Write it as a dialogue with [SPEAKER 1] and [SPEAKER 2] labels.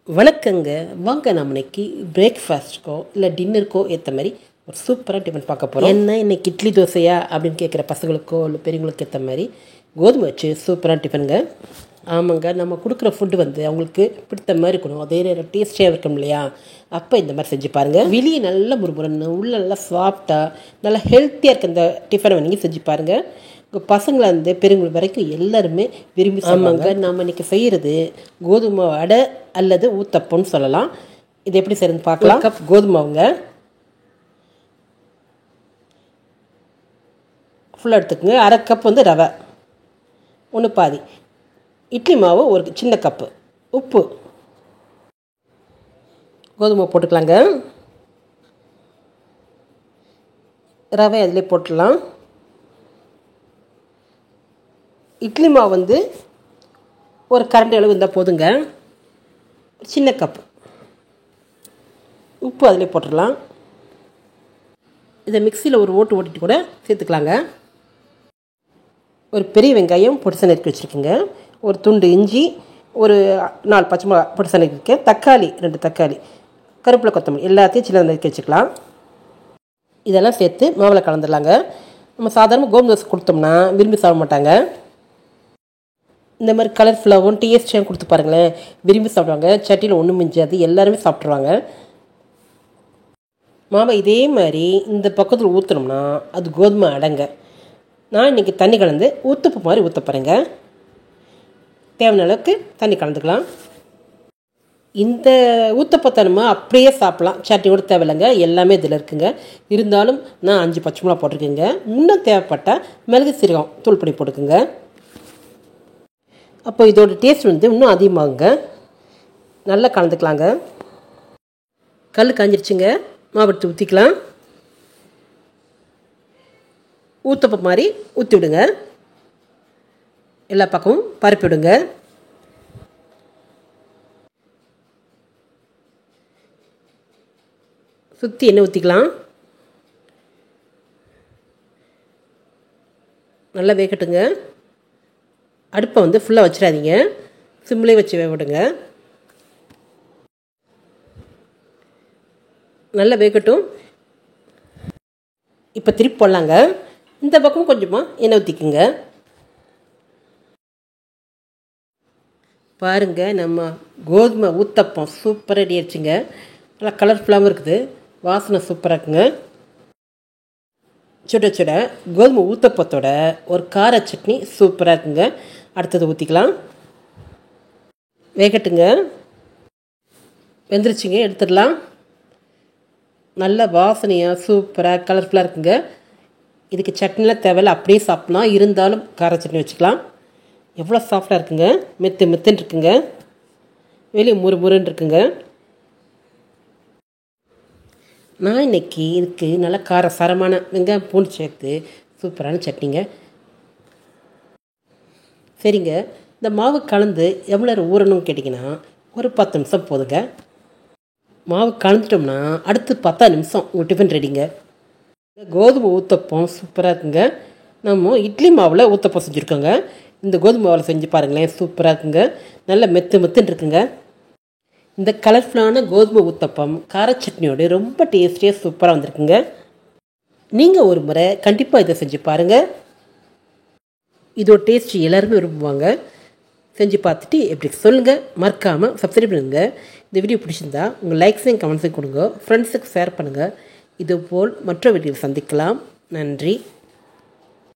[SPEAKER 1] வணக்கங்க. வாங்க நம்ம இன்னைக்கு பிரேக்ஃபாஸ்ட்டுக்கோ இல்லை டின்னருக்கோ ஏற்ற மாதிரி ஒரு சூப்பராக டிஃபன் பார்க்க போகிறோம். என்ன இன்னைக்கு இட்லி தோசையா அப்படின்னு கேட்குற பசங்களுக்கோ இல்லை பெரியவங்களுக்கு ஏற்ற மாதிரி கோதுமை வச்சு சூப்பரான டிஃபனுங்க. ஆமாங்க, நம்ம கொடுக்குற ஃபுட்டு அவங்களுக்கு பிடித்த மாதிரி இருக்கணும், அதே நேரம் டேஸ்டியாக இருக்கணும் இல்லையா? அப்போ இந்த மாதிரி செஞ்சு பாருங்கள். வெளியே நல்லா முறுமுறுன்னு உள்ள நல்லா சாஃப்டாக நல்லா ஹெல்த்தியாக இருக்க இந்த டிஃபனை நீங்கள் செஞ்சு பாருங்கள். உங்கள் பசங்களை பெரியவங்க வரைக்கும் எல்லாருமே விரும்பி சாப்பிடுவாங்க. நாம் இன்றைக்கி செய்கிறது கோதுமை அடை அல்லது ஊத்தப்பம்னு சொல்லலாம். இது எப்படி செய்யறதுன்னு பார்க்கலாம். கப் கோதுமாவுங்க ஃபுல்லாக எடுத்துக்கோங்க. அரை கப் ரவை, ஒன்று பாதி. இட்லி மாவு ஒரு சின்ன கப்பு. உப்பு, கோதுமை போட்டுக்கலாங்க. ரவை அதிலே போட்டுடலாம். இட்லி மாவு ஒரு கரண்டி அளவு இருந்தால் போதுங்க. சின்ன கப்பு. உப்பு அதிலே போட்டுடலாம். இதை மிக்சியில் ஒரு ஓட்டு ஓட்டிட்டு கூட சேர்த்துக்கலாங்க. ஒரு பெரிய வெங்காயம் பொடிசா நறுக்கி வச்சுருக்குங்க. ஒரு துண்டு இஞ்சி, ஒரு 4 பச்சை மிளகா பொடிசா நறுக்கி, தக்காளி 2 தக்காளி, கருவேப்பிலை, கொத்தமல்லி எல்லாத்தையும் சின்ன நறுக்கி வச்சுக்கலாம். இதெல்லாம் சேர்த்து மாவில் கலந்துடலாங்க. நம்ம சாதாரண கோதுமை தோசை கொடுத்தோம்னா விரும்பி சாப்பிட மாட்டாங்க. இந்த மாதிரி கலர்ஃபுல்லாகவும் டேஸ்டியாக கொடுத்து பாருங்களேன், விரும்பி சாப்பிடுவாங்க. சட்டியில் ஒன்றும் மிஞ்சாது, எல்லாருமே சாப்பிட்ருவாங்க. மாவை இதே மாதிரி இந்த பக்கத்தில் ஊற்றினோம்னா அது கோதுமை அடைங்க. நான் இன்றைக்கி தண்ணி கலந்து ஊத்தப்பு மாதிரி ஊற்ற போகிறேங்க. தேவையான அளவுக்கு தண்ணி கலந்துக்கலாம். இந்த ஊத்தப்பத்தை நம்ம அப்படியே சாப்பிட்லாம், சட்னி கூட தேவையில்லைங்க, எல்லாமே இதில் இருக்குங்க. இருந்தாலும் நான் 5 பச்சை மிளகா போட்டிருக்கேங்க. இன்னும் தேவைப்பட்டால் மிளகு சீரகம் தூள் பண்ணி போட்டுக்குங்க. அப்போ இதோட டேஸ்ட் இன்னும் அதிகமாகுங்க. நல்லா கலந்துக்கலாங்க. கல் காஞ்சிருச்சுங்க. மாவு எடுத்து ஊற்றிக்கலாம். ஊத்தப்பம் மாதிரி ஊற்றி விடுங்க. எல்லா பக்கமும் பரப்பி விடுங்க. சுற்றி எண்ணெய் ஊற்றிக்கலாம். நல்லா வேகட்டுங்க. அடுப்பை ஃபுல்லாக வச்சிடாதீங்க, சிம்லேயே வச்சு வேக விடுங்க. நல்லா வேகட்டும். இப்போ திருப்பி போடலாங்க. இந்த பக்கம் கொஞ்சமாக எண்ணெய் ஊற்றிக்குங்க. பாருங்கள், நம்ம கோதுமை ஊத்தப்பம் சூப்பராக ரெடி ஆயிடுச்சுங்க. நல்லா கலர்ஃபுல்லாகவும் இருக்குது, வாசனை சூப்பராக இருக்குங்க. சுட சுட கோதுமை ஊத்தப்பத்தோட ஒரு கார சட்னி சூப்பராக இருக்குங்க. அடுத்தது ஊற்றிக்கலாம். வேகட்டுங்க. வெந்துருச்சுங்க, எடுத்துடலாம். நல்ல வாசனையாக சூப்பராக கலர்ஃபுல்லாக இருக்குங்க. இதுக்கு சட்னிலாம் தேவையில்லை, அப்படியே சாப்பிட்லாம். இருந்தாலும் கார சட்னி வச்சுக்கலாம். எவ்வளோ சாஃப்டாக இருக்குங்க, மெத்துன்னு இருக்குங்க. வெளியே முறுன்னு இருக்குங்க. நான் இன்னைக்கு இதுக்கு நல்லா காரசாரமான வெங்காயம் பூண்டு சேர்த்து சூப்பரான சட்னிங்க. சரிங்க, இந்த மாவு கலந்து எவ்வளோ நேரம் ஊறணும்னு கேட்டிங்கன்னா ஒரு 10 நிமிஷம் போதுங்க. மாவு கலந்துட்டோம்னா அடுத்து 10 நிமிஷம் உங்கள் டிஃபன் ரெடிங்க. கோதுமை ஊத்தப்பம் சூப்பராக இருக்குங்க. நம்ம இட்லி மாவில் ஊத்தப்பம் செஞ்சுருக்கோங்க. இந்த கோதுமை மாவில் செஞ்சு பாருங்களேன், சூப்பராக இருக்குங்க. நல்ல மெத்துன்னு இருக்குங்க. இந்த கலர்ஃபுல்லான கோதுமை ஊத்தப்பம் கார சட்னியோடு ரொம்ப டேஸ்டியாக சூப்பராக வந்திருக்குங்க. நீங்கள் ஒரு முறை கண்டிப்பாக இதை செஞ்சு பாருங்கள். இதோட டேஸ்ட் எல்லாருமே விரும்புவாங்க. செஞ்சு பார்த்துட்டு எப்படி சொல்லுங்கள். மறக்காமல் சப்ஸ்கிரைப் பண்ணுங்கள். இந்த வீடியோ பிடிச்சிருந்தா உங்கள் லைக்ஸையும் கமெண்ட்ஸையும் கொடுங்க. ஃப்ரெண்ட்ஸுக்கு ஷேர் பண்ணுங்கள். இதுபோல் மற்ற வீடியோவில் சந்திக்கலாம். நன்றி.